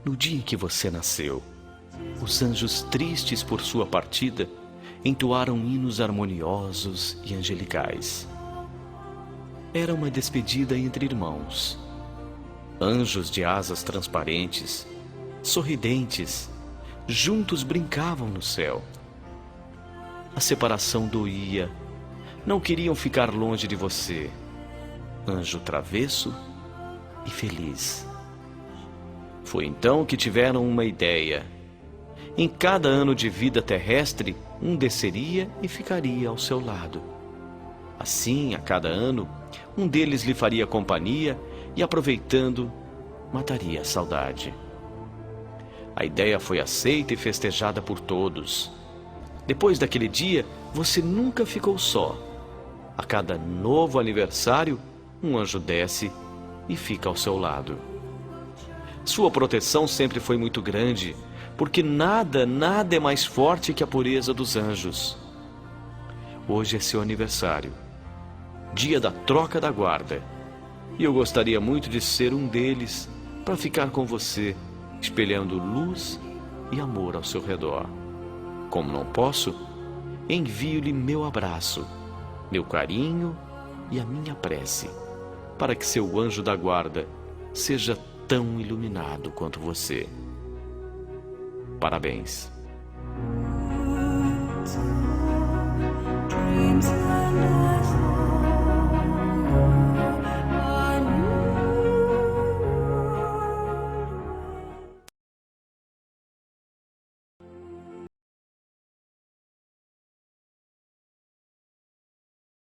No dia em que você nasceu, os anjos tristes por sua partida entoaram hinos harmoniosos e angelicais. Era uma despedida entre irmãos. Anjos de asas transparentes, sorridentes, juntos brincavam no céu. A separação doía, não queriam ficar longe de você, anjo travesso e feliz. Foi então que tiveram uma ideia. Em cada ano de vida terrestre, um desceria e ficaria ao seu lado. Assim, a cada ano, um deles lhe faria companhia e, aproveitando, mataria a saudade. A ideia foi aceita e festejada por todos. Depois daquele dia, você nunca ficou só. A cada novo aniversário, um anjo desce e fica ao seu lado. Sua proteção sempre foi muito grande, porque nada é mais forte que a pureza dos anjos. Hoje é seu aniversário, dia da troca da guarda, e eu gostaria muito de ser um deles para ficar com você, espelhando luz e amor ao seu redor. Como não posso, envio-lhe meu abraço, meu carinho e a minha prece, para que seu anjo da guarda seja tão iluminado quanto você. Parabéns. Dreams